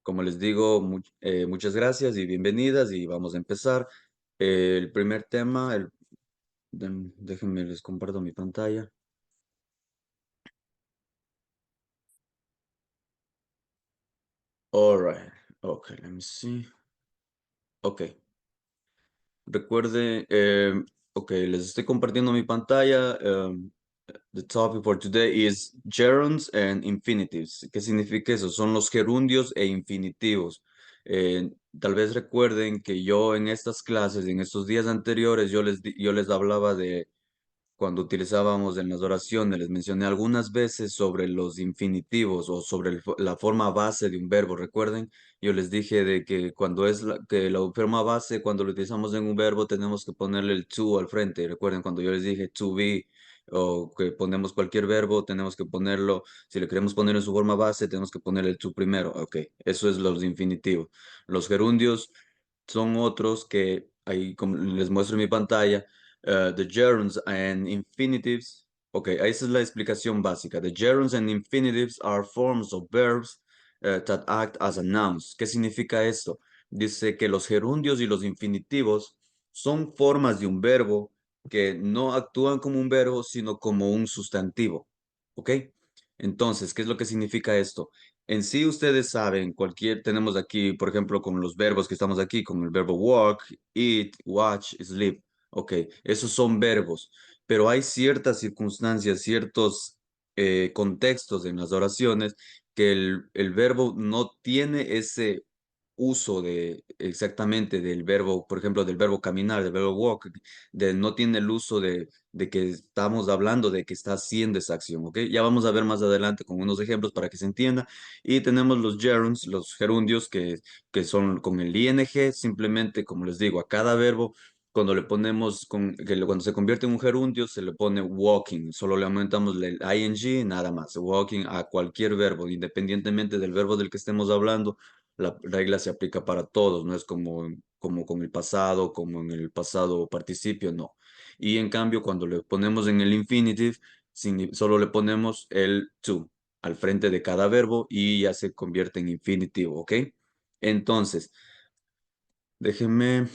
Como les digo, muchas gracias y bienvenidas y vamos a empezar. El primer tema, déjenme les comparto mi pantalla. All right. Okay, let me see. Ok. Recuerde, ok, les estoy compartiendo mi pantalla. The topic for today is gerunds and infinitives. ¿Qué significa eso? Son los gerundios e infinitivos. Tal vez recuerden que yo en estas clases, en estos días anteriores, yo les hablaba de cuando utilizábamos en las oraciones, les mencioné algunas veces sobre los infinitivos o sobre la forma base de un verbo. Recuerden, yo les dije de que cuando que la forma base, cuando lo utilizamos en un verbo, tenemos que ponerle el to al frente. Recuerden, cuando yo les dije to be o que ponemos cualquier verbo, tenemos que ponerlo, si le queremos poner en su forma base, tenemos que ponerle el to primero. Ok, eso es los infinitivos. Los gerundios son otros que ahí como les muestro en mi pantalla. The gerunds and infinitives. Ok, esa es la explicación básica. The gerunds and infinitives are forms of verbs that act as a nouns. ¿Qué significa esto? Dice que los gerundios y los infinitivos son formas de un verbo que no actúan como un verbo, sino como un sustantivo. ¿Ok? Entonces, ¿qué es lo que significa esto? En sí, ustedes saben, tenemos aquí, por ejemplo, con los verbos que estamos aquí, con el verbo walk, eat, watch, sleep. Ok, esos son verbos, pero hay ciertas circunstancias, ciertos contextos en las oraciones que el verbo no tiene ese uso de exactamente del verbo, por ejemplo, del verbo caminar, del verbo walk, no tiene el uso de que estamos hablando de que está haciendo esa acción, ¿ok? Ya vamos a ver más adelante con unos ejemplos para que se entienda. Y tenemos los gerunds, los gerundios que son con el ing, simplemente, como les digo, a cada verbo cuando le ponemos, cuando se convierte en un gerundio, se le pone walking, solo le aumentamos el ing, nada más, walking a cualquier verbo, independientemente del verbo del que estemos hablando, la regla se aplica para todos, no es como con el pasado, como en el pasado participio, no. Y en cambio, cuando le ponemos en el infinitive, solo le ponemos el to al frente de cada verbo y ya se convierte en infinitivo, ¿ok? Entonces, déjenme.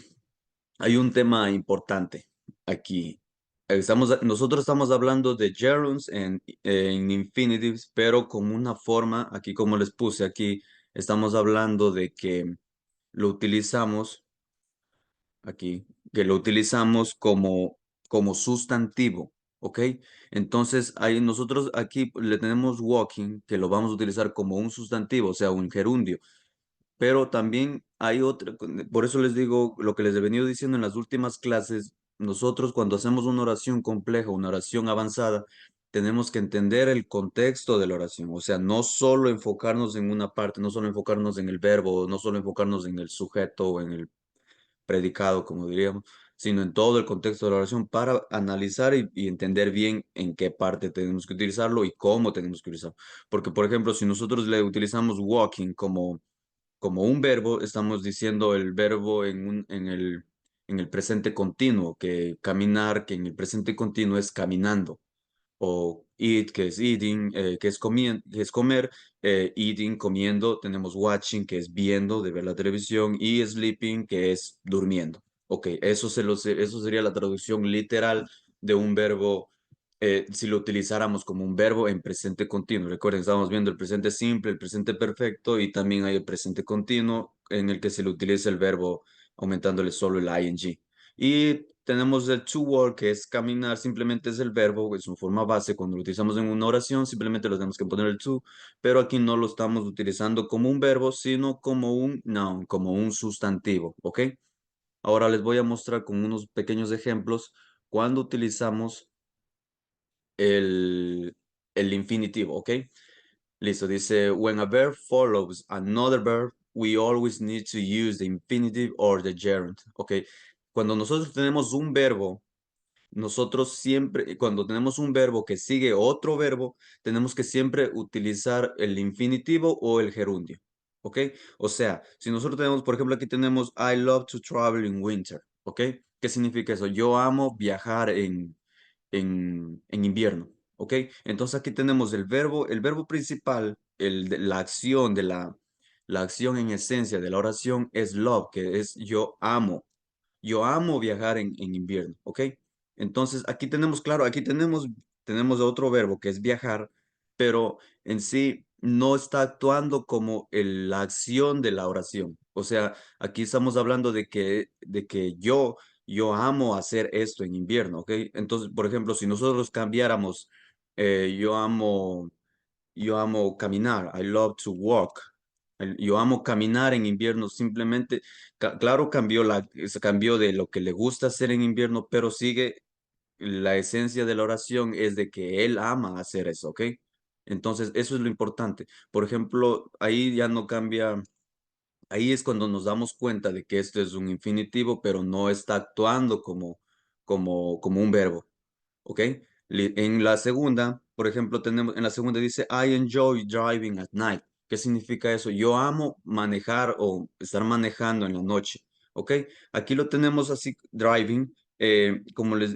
Hay un tema importante aquí. Nosotros estamos hablando de gerunds en infinitives, pero como una forma, aquí como les puse aquí, estamos hablando de que lo utilizamos aquí, que lo utilizamos como sustantivo, ¿ok? Entonces, ahí nosotros aquí le tenemos walking, que lo vamos a utilizar como un sustantivo, o sea, un gerundio. Pero también hay otra, por eso les digo lo que les he venido diciendo en las últimas clases, nosotros cuando hacemos una oración compleja, una oración avanzada, tenemos que entender el contexto de la oración, o sea, no solo enfocarnos en una parte, no solo enfocarnos en el verbo, no solo enfocarnos en el sujeto o en el predicado, como diríamos, sino en todo el contexto de la oración para analizar y entender bien en qué parte tenemos que utilizarlo y cómo tenemos que utilizarlo. Porque, por ejemplo, si nosotros le utilizamos walking como un verbo, estamos diciendo el verbo en el presente continuo, que caminar, que en el presente continuo es caminando, o eat, que es eating, que es comer, eating, comiendo, tenemos watching, que es viendo, de ver la televisión, y sleeping, que es durmiendo. Ok, eso sería la traducción literal de un verbo si lo utilizáramos como un verbo en presente continuo. Recuerden, estamos viendo el presente simple, el presente perfecto y también hay el presente continuo en el que se le utiliza el verbo aumentándole solo el ing. Y tenemos el to walk, que es caminar, simplemente es el verbo, es una forma base. Cuando lo utilizamos en una oración, simplemente lo tenemos que poner el to, pero aquí no lo estamos utilizando como un verbo, sino como un noun, como un sustantivo, ¿ok? Ahora les voy a mostrar con unos pequeños ejemplos cuando utilizamos el, el infinitivo, ¿ok? Listo, dice, when a verb follows another verb, we always need to use the infinitive or the gerund, ¿ok? Cuando nosotros tenemos un verbo, nosotros siempre, cuando tenemos un verbo que sigue otro verbo, tenemos que siempre utilizar el infinitivo o el gerundio, ¿ok? O sea, si nosotros tenemos, por ejemplo, aquí tenemos I love to travel in winter, ¿ok? ¿Qué significa eso? Yo amo viajar en invierno, ¿ok? Entonces aquí tenemos el verbo principal la acción la acción en esencia de la oración es love, que es yo amo viajar en invierno, ¿ok? Entonces, aquí tenemos, claro, tenemos otro verbo que es viajar, pero en sí no está actuando como la acción de la oración. O sea, aquí estamos hablando de que yo amo hacer esto en invierno, ¿ok? Entonces, por ejemplo, si nosotros cambiáramos, eh, yo amo, yo amo caminar, I love to walk. Yo amo caminar en invierno, simplemente, claro, se cambió de lo que le gusta hacer en invierno, pero sigue la esencia de la oración es de que él ama hacer eso, ¿ok? Entonces, eso es lo importante. Por ejemplo, ahí ya no cambia, ahí es cuando nos damos cuenta de que esto es un infinitivo, pero no está actuando como un verbo. ¿Ok? En la segunda, por ejemplo, en la segunda dice, I enjoy driving at night. ¿Qué significa eso? Yo amo manejar o estar manejando en la noche. ¿Ok? Aquí lo tenemos así, driving.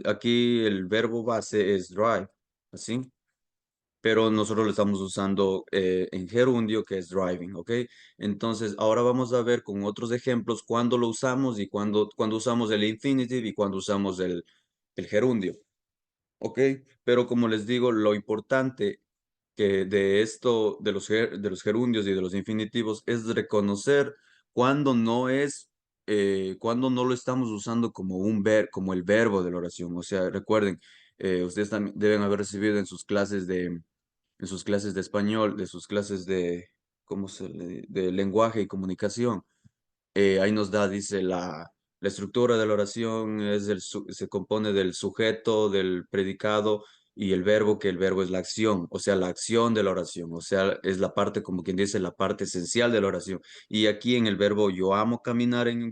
Aquí el verbo base es drive, así, pero nosotros lo estamos usando en gerundio, que es driving, ¿ok? Entonces, ahora vamos a ver con otros ejemplos cuándo lo usamos y cuándo usamos el infinitive y cuándo usamos el gerundio. Ok, pero como les digo, lo importante que de esto, de los gerundios y de los infinitivos, es reconocer cuando cuando no lo estamos usando como como el verbo de la oración. O sea, recuerden, ustedes también deben haber recibido en sus clases de español, de sus clases de lenguaje y comunicación. Ahí nos da, dice, la estructura de la oración se compone del sujeto, del predicado y el verbo, que el verbo es la acción, o sea, la acción de la oración, o sea, es la parte, como quien dice, la parte esencial de la oración. Y aquí en el verbo yo amo caminar en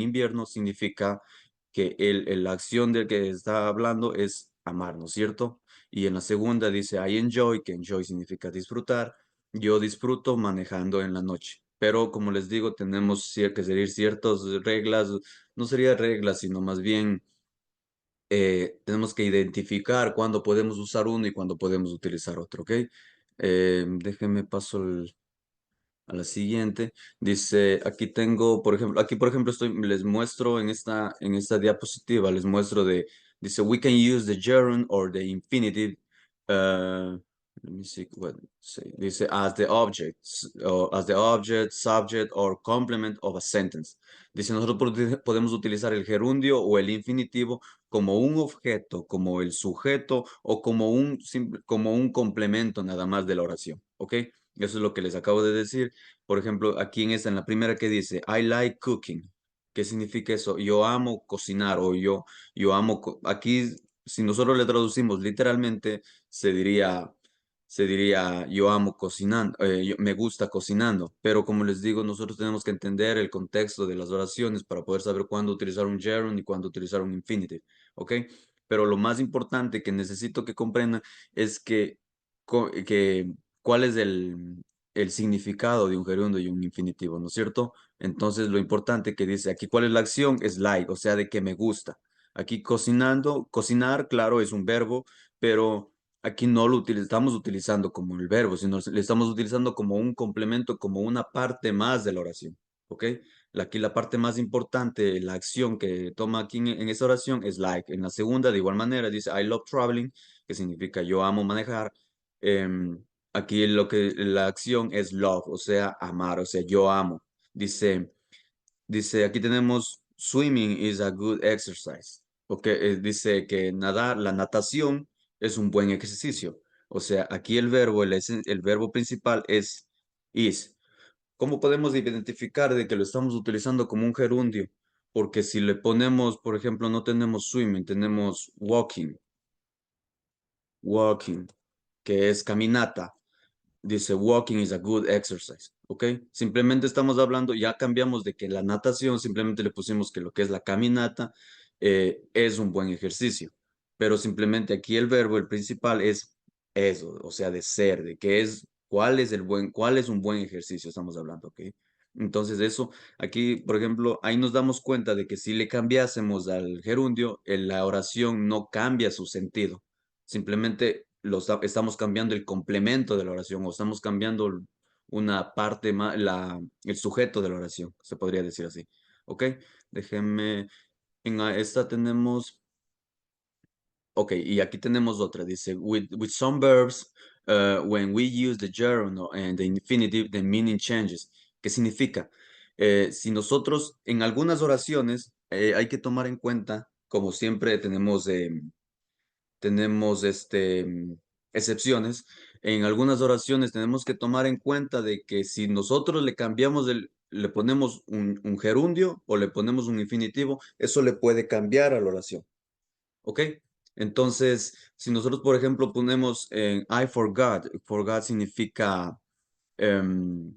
invierno significa que la acción del que está hablando es amar, ¿no es cierto? Y en la segunda dice I enjoy, que enjoy significa disfrutar. Yo disfruto manejando en la noche, pero como les digo, tenemos que seguir ciertas reglas, no sería reglas, sino más bien tenemos que identificar cuándo podemos usar uno y cuándo podemos utilizar otro, ¿ok? Déjenme paso a la siguiente. Dice, aquí tengo, por ejemplo, les muestro en esta diapositiva, dice, we can use the gerund or the infinitive, let me see what say. Dice, as the object, subject, or complement of a sentence. Dice, nosotros podemos utilizar el gerundio o el infinitivo como un objeto, como el sujeto o como un complemento nada más de la oración, ¿ok? Eso es lo que les acabo de decir. Por ejemplo, aquí en la primera que dice, I like cooking. ¿Qué significa eso? Yo amo cocinar o yo amo, aquí, si nosotros le traducimos literalmente, se diría, yo amo cocinando, me gusta cocinando. Pero como les digo, nosotros tenemos que entender el contexto de las oraciones para poder saber cuándo utilizar un gerund y cuándo utilizar un infinitive. ¿Ok? Pero lo más importante que necesito que comprendan es que cuál es el significado de un gerundio y un infinitivo, ¿no es cierto? Entonces, lo importante que dice aquí, ¿cuál es la acción? Es like, o sea, de que me gusta. Aquí cocinar, claro, es un verbo, pero aquí no estamos utilizando como el verbo, sino le estamos utilizando como un complemento, como una parte más de la oración, ¿ok? Aquí la parte más importante, la acción que toma aquí en esa oración es like. En la segunda, de igual manera, dice I love traveling, que significa yo amo manejar. Em, Aquí la acción es love, o sea, amar, o sea, yo amo. Dice, aquí tenemos swimming is a good exercise. Dice que la natación es un buen ejercicio. O sea, aquí el verbo principal es is. ¿Cómo podemos identificar de que lo estamos utilizando como un gerundio? Porque si le ponemos, por ejemplo, no tenemos swimming, tenemos walking, que es caminata. Dice, walking is a good exercise, ¿ok? Simplemente estamos hablando, ya cambiamos de que la natación, simplemente le pusimos que lo que es la caminata es un buen ejercicio, pero simplemente aquí el verbo, el principal es eso, o sea, de ser, de que es, cuál es un buen ejercicio, estamos hablando, ¿ok? Entonces eso, aquí, por ejemplo, ahí nos damos cuenta de que si le cambiásemos al gerundio, la oración no cambia su sentido, simplemente estamos cambiando el complemento de la oración o estamos cambiando una parte más, el sujeto de la oración, se podría decir así. ¿Ok? Déjenme, esta tenemos, ok, y aquí tenemos otra, dice, with some verbs, when we use the gerund and the infinitive, the meaning changes. ¿Qué significa? Si nosotros, en algunas oraciones, hay que tomar en cuenta, como siempre tenemos excepciones. En algunas oraciones tenemos que tomar en cuenta de que si nosotros le cambiamos le ponemos un gerundio o le ponemos un infinitivo, eso le puede cambiar a la oración. ¿Ok? Entonces, si nosotros, por ejemplo, ponemos en I forgot significa em,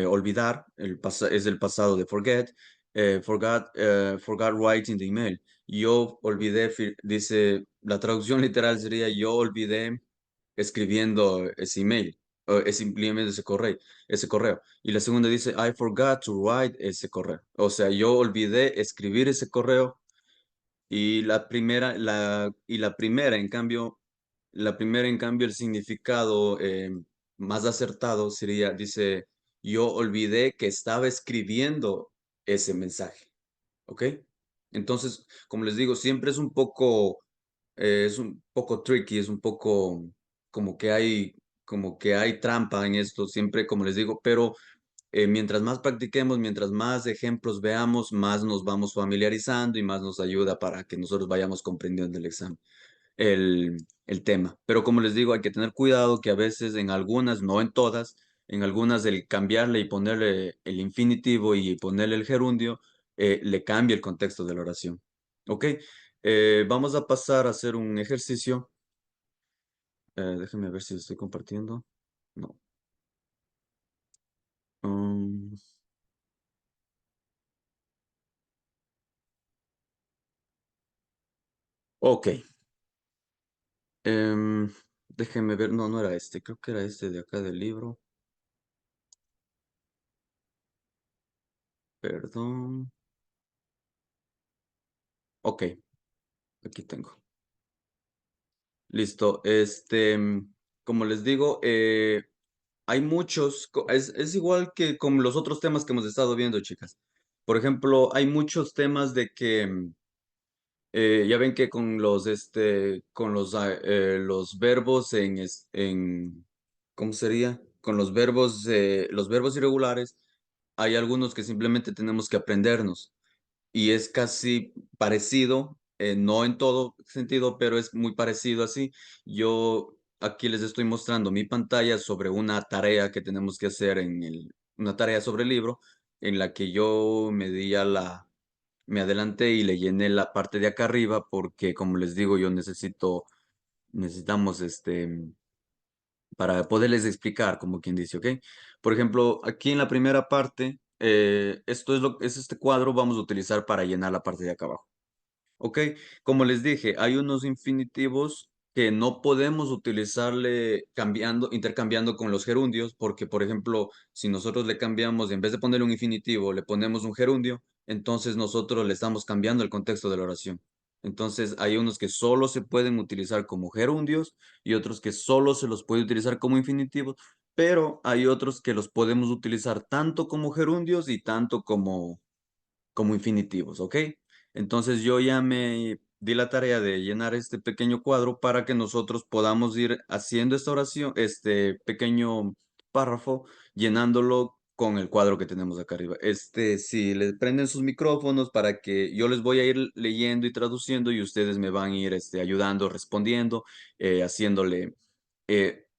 olvidar, es el pasado de forget, forgot writing the email. Yo olvidé, dice, la traducción literal sería yo olvidé escribiendo ese email, o es simplemente ese correo. Y la segunda dice, I forgot to write ese correo. O sea, yo olvidé escribir ese correo y la primera, en cambio, el significado más acertado sería, dice, yo olvidé que estaba escribiendo ese mensaje, ¿ok? Entonces, como les digo, siempre es un poco tricky, es un poco como que hay trampa en esto, siempre, como les digo, pero mientras más practiquemos, mientras más ejemplos veamos, más nos vamos familiarizando y más nos ayuda para que nosotros vayamos comprendiendo el examen, el tema. Pero como les digo, hay que tener cuidado que a veces en algunas, no en todas, en algunas el cambiarle y ponerle el infinitivo y ponerle el gerundio, le cambia el contexto de la oración. ¿Ok? Vamos a pasar a hacer un ejercicio. Déjenme ver si estoy compartiendo. No. Um, ok. Déjenme ver, no, no era este, creo que era este de acá del libro. Perdón. Ok, aquí tengo. Listo. Como les digo, hay muchos, es igual que con los otros temas que hemos estado viendo, chicas. Por ejemplo, hay muchos temas de que ya ven que con los verbos ¿cómo sería? Con los verbos irregulares, hay algunos que simplemente tenemos que aprendernos y es casi parecido, no en todo sentido, pero es muy parecido así. Yo aquí les estoy mostrando mi pantalla sobre una tarea que tenemos que hacer una tarea sobre el libro, en la que yo me adelanté y le llené la parte de acá arriba porque, como les digo, necesitamos para poderles explicar, como quien dice, ¿ok? Por ejemplo, aquí en la primera parte, esto es este cuadro, vamos a utilizar para llenar la parte de acá abajo. Ok, como les dije, hay unos infinitivos que no podemos utilizarle intercambiando con los gerundios, porque, por ejemplo, si nosotros le cambiamos, en vez de ponerle un infinitivo, le ponemos un gerundio, entonces nosotros le estamos cambiando el contexto de la oración. Entonces, hay unos que solo se pueden utilizar como gerundios y otros que solo se los puede utilizar como infinitivos, pero hay otros que los podemos utilizar tanto como gerundios y tanto como infinitivos, ¿ok? Entonces yo ya me di la tarea de llenar este pequeño cuadro para que nosotros podamos ir haciendo esta oración, este pequeño párrafo, llenándolo con el cuadro que tenemos acá arriba. Si les prenden sus micrófonos para que yo les voy a ir leyendo y traduciendo y ustedes me van a ir ayudando, respondiendo,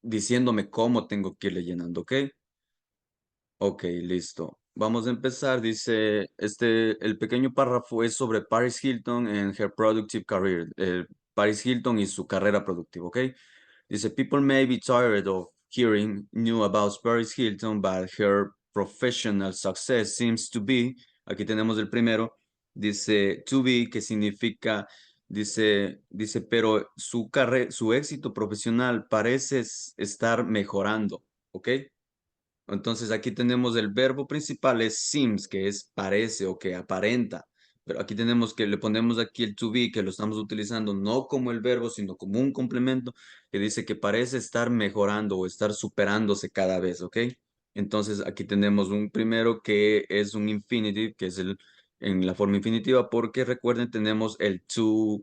diciéndome cómo tengo que ir llenando, ¿ok? Ok, listo. Vamos a empezar. Dice, el pequeño párrafo es sobre Paris Hilton and her productive career. Paris Hilton y su carrera productiva, ¿ok? Dice, people may be tired of hearing new about Paris Hilton, but her professional success seems to be, aquí tenemos el primero, dice, to be, que significa, pero su éxito profesional parece estar mejorando, ¿ok? Entonces aquí tenemos el verbo principal es seems, que es parece o que aparenta. Pero aquí tenemos que le ponemos aquí el to be, que lo estamos utilizando no como el verbo, sino como un complemento que dice que parece estar mejorando o estar superándose cada vez, ¿ok? Entonces aquí tenemos un primero que es un infinitive, que es el en la forma infinitiva, porque recuerden tenemos el to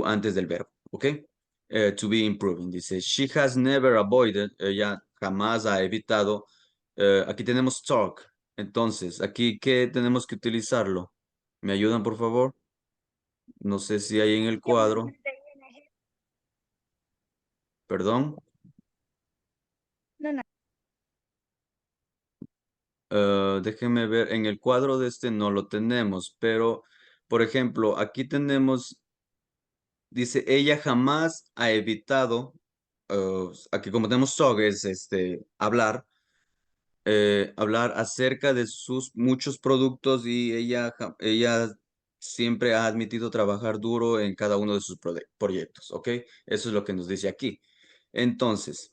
antes del verbo, ¿ok? To be improving, dice, she has never avoided, ella jamás ha evitado, aquí tenemos talk, entonces, aquí, ¿qué tenemos que utilizarlo? ¿Me ayudan, por favor? No sé si hay en el cuadro. Perdón. No, no. Déjenme ver. En el cuadro de este no lo tenemos, pero, por ejemplo, aquí tenemos, dice, ella jamás ha evitado, aquí como tenemos talk, es hablar, hablar acerca de sus muchos productos y ella siempre ha admitido trabajar duro en cada uno de sus proyectos, ¿ok? Eso es lo que nos dice aquí. Entonces,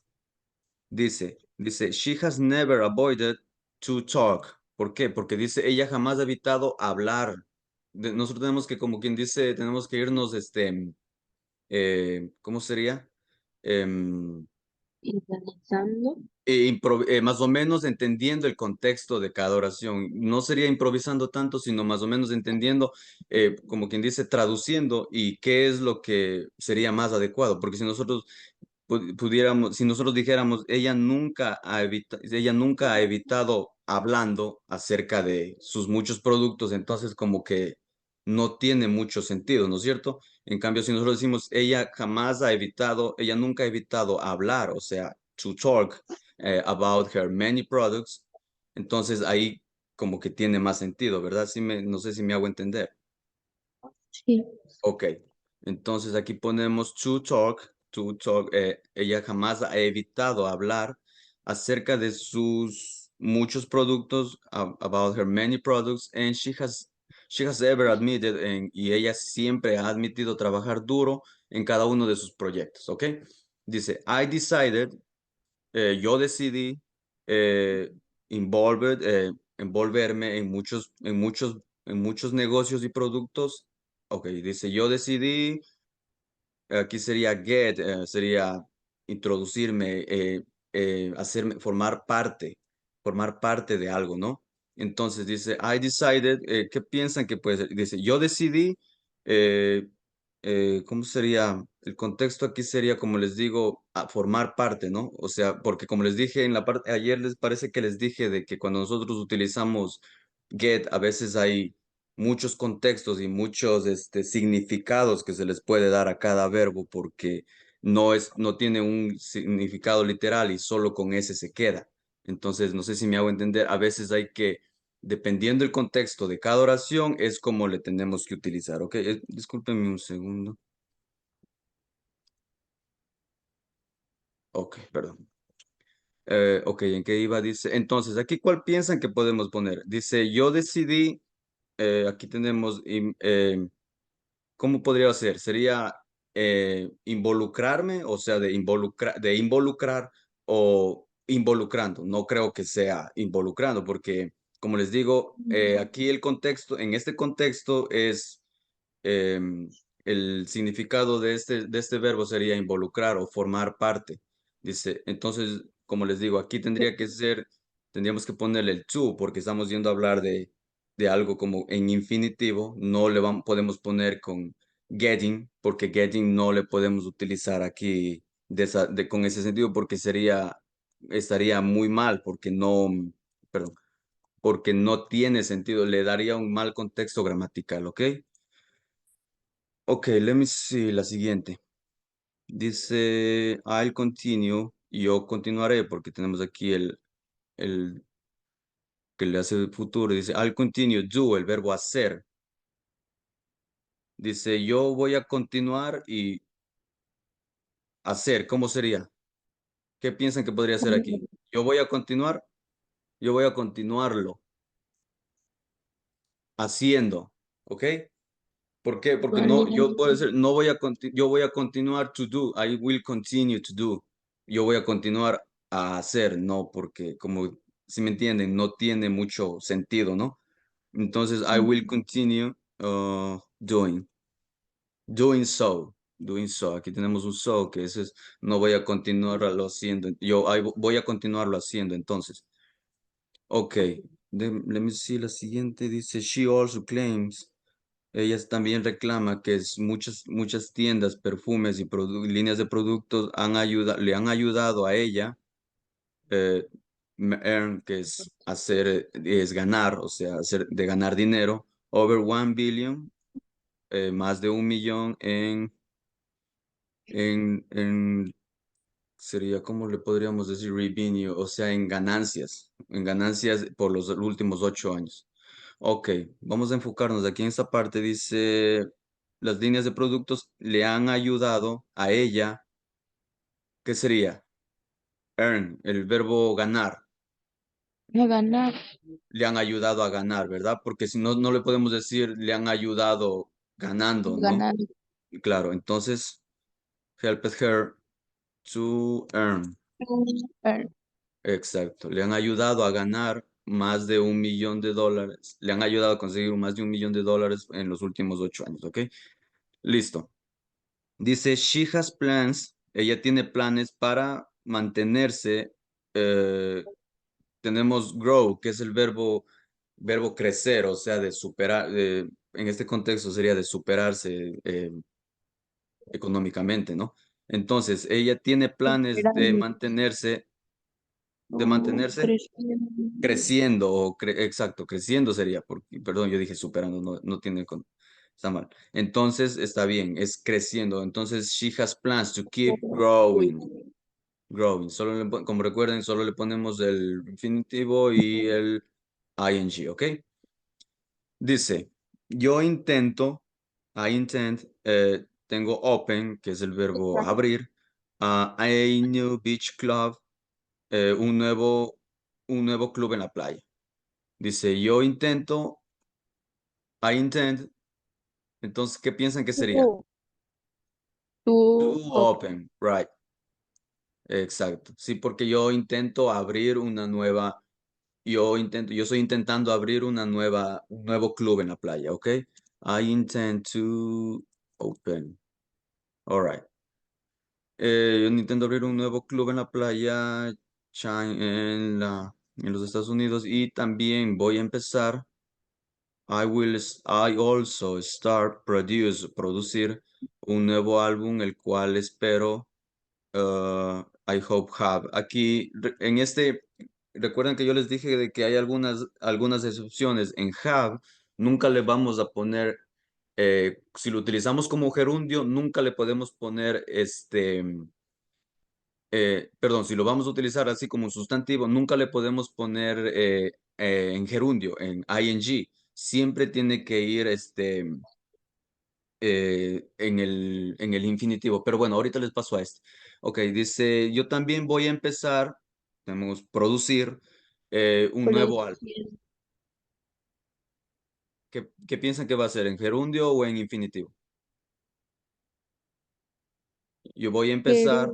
dice, she has never avoided to talk. ¿Por qué? Porque dice, ella jamás ha evitado hablar. Nosotros tenemos que, como quien dice, tenemos que irnos, ¿cómo sería? Em, Internalizando. más o menos entendiendo el contexto de cada oración. No sería improvisando tanto, sino más o menos entendiendo, como quien dice, traduciendo y qué es lo que sería más adecuado. Porque si nosotros pudiéramos, si nosotros dijéramos, ella nunca ha evitado hablando acerca de sus muchos productos, entonces como que no tiene mucho sentido, ¿no es cierto? En cambio, si nosotros decimos, ella nunca ha evitado hablar, o sea, to talk about her many products, entonces ahí como que tiene más sentido, ¿verdad? No sé si me hago entender. Sí. Ok, entonces aquí ponemos to talk, ella jamás ha evitado hablar acerca de sus muchos productos, about her many products, and she has ever admitted, y ella siempre ha admitido trabajar duro en cada uno de sus proyectos, ¿ok? Dice, I decided, yo decidí, eh, envolverme en muchos negocios y productos. Ok, dice, yo decidí, aquí sería get, sería introducirme, formar parte de algo, ¿no? Entonces dice, I decided, ¿qué piensan que puede ser? Dice, yo decidí, eh, ¿cómo sería? El contexto aquí sería, como les digo, a formar parte, ¿no? O sea, porque como les dije en la parte, ayer les parece que les dije de que cuando nosotros utilizamos get, a veces hay muchos contextos y muchos significados que se les puede dar a cada verbo porque no tiene un significado literal y solo con ese se queda. Entonces, no sé si me hago entender, a veces hay que, dependiendo del contexto de cada oración, es como le tenemos que utilizar, ¿ok? Discúlpenme un segundo. Ok, perdón. Ok, ¿en qué iba? Dice, entonces, aquí, ¿cuál piensan que podemos poner? Dice, yo decidí, aquí tenemos, ¿cómo podría ser? Sería involucrarme, o sea, de involucrar o involucrando. No creo que sea involucrando, porque, como les digo, aquí en este contexto es el significado de este verbo sería involucrar o formar parte. Dice, entonces, como les digo, aquí tendríamos que ponerle el to, porque estamos yendo a hablar de algo como en infinitivo, no podemos poner con getting, porque getting no le podemos utilizar aquí con ese sentido, porque estaría muy mal, perdón, porque no tiene sentido, le daría un mal contexto gramatical, ¿ok? Ok, let me see la siguiente. Dice, I'll continue, y yo continuaré, porque tenemos aquí el que le hace el futuro. Dice, I'll continue, do, el verbo hacer. Dice, yo voy a continuar y hacer, ¿cómo sería? ¿Qué piensan que podría ser aquí? Yo voy a continuarlo haciendo, ¿ok? ¿Por qué? Porque no, yo puedo decir, yo voy a continuar to do, I will continue to do. Yo voy a continuar a hacer, no, porque como, si me entienden, no tiene mucho sentido, ¿no? Entonces, I will continue. doing. Doing so. Doing so. Aquí tenemos un so, que eso es, no voy a continuarlo haciendo. Voy a continuarlo haciendo, entonces. Ok. Let me see, la siguiente dice, she also claims. Ella también reclama que muchas tiendas, perfumes y líneas de productos le han ayudado a ella, eh, earn, que es es ganar, o sea, de ganar dinero, over 1 billion, más de 1 millón en, sería, ¿cómo le podríamos decir? Revenue, o sea, en ganancias por los últimos 8 años. Ok, vamos a enfocarnos aquí en esta parte. Dice, las líneas de productos le han ayudado a ella. ¿Qué sería? Earn, el verbo ganar. A ganar, Le han ayudado a ganar, ¿verdad? Porque si no, no le podemos decir le han ayudado ganando, ¿no? ganar. Claro, entonces, helped her to earn. Earn. Exacto, le han ayudado a ganar más de $1 millón. Le han ayudado a conseguir más de $1 millón en los últimos 8 años, ¿ok? Listo. Dice, she has plans. Ella tiene planes para mantenerse. Tenemos grow, que es el verbo crecer, o sea, de superar. En este contexto sería de superarse económicamente, ¿no? Entonces, ella tiene planes Superando. de mantenerse Creciendo. creciendo, exacto, creciendo sería, porque, perdón, yo dije superando, no, no tiene, está mal. Entonces, está bien, es creciendo. Entonces, she has plans to keep growing, growing. Como recuerden, solo le ponemos el infinitivo y el ing, ¿ok? Dice, yo intento, I intend, tengo open, que es el verbo abrir, a new beach club, eh, un nuevo, un nuevo club en la playa. Dice, yo intento, I intend. Entonces, ¿qué piensan que sería? To, to To open. open, right. Exacto. Sí, porque yo intento abrir yo estoy intentando abrir un nuevo club en la playa, ¿ok? I intend to open. All right. Yo intento abrir un nuevo club en la playa, en los Estados Unidos, y también voy a empezar. I also producir un nuevo álbum, el cual espero, I hope have. Aquí, recuerden que yo les dije de que hay algunas excepciones. En have, nunca le vamos a poner, si lo utilizamos como gerundio, nunca le podemos poner perdón, si lo vamos a utilizar así como un sustantivo, nunca le podemos poner en gerundio, en ing. Siempre tiene que ir en el infinitivo. Pero bueno, ahorita les paso a este. Ok, dice, yo también voy a empezar, tenemos producir un nuevo álbum. Producir. ¿Qué piensan que va a ser, en gerundio o en infinitivo? Yo voy a empezar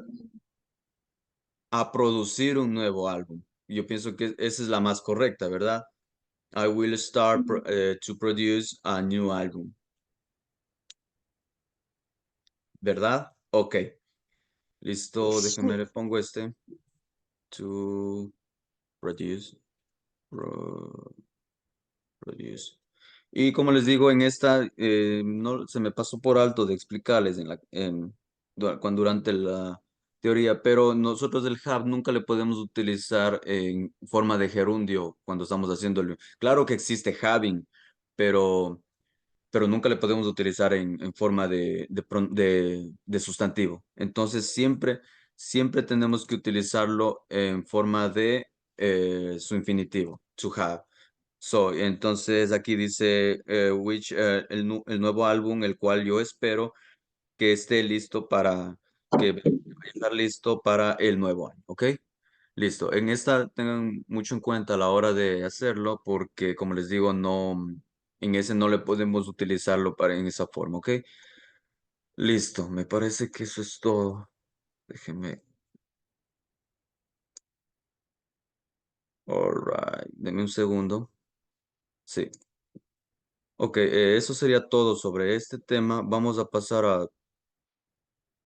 a producir un nuevo álbum. Yo pienso que esa es la más correcta, ¿verdad? I will start to produce a new album. ¿Verdad? Ok. Listo, déjenme Sí. le pongo este. To produce. Produce. Y como les digo, en esta no se me pasó por alto de explicarles durante la teoría, pero nosotros el have nunca le podemos utilizar en forma de gerundio cuando estamos haciéndolo. Claro que existe having, pero nunca le podemos utilizar en forma de sustantivo. Entonces, siempre tenemos que utilizarlo en forma de su infinitivo, to have. So, entonces aquí dice, el nuevo álbum, el cual yo espero que esté listo que vaya a estar listo para el nuevo año, ¿ok? Listo. En esta tengan mucho en cuenta a la hora de hacerlo porque, como les digo, en ese no le podemos utilizarlo en esa forma, ¿ok? Listo. Me parece que eso es todo. Déjenme. All right. Deme un segundo. Sí. Ok, eso sería todo sobre este tema. Vamos a pasar a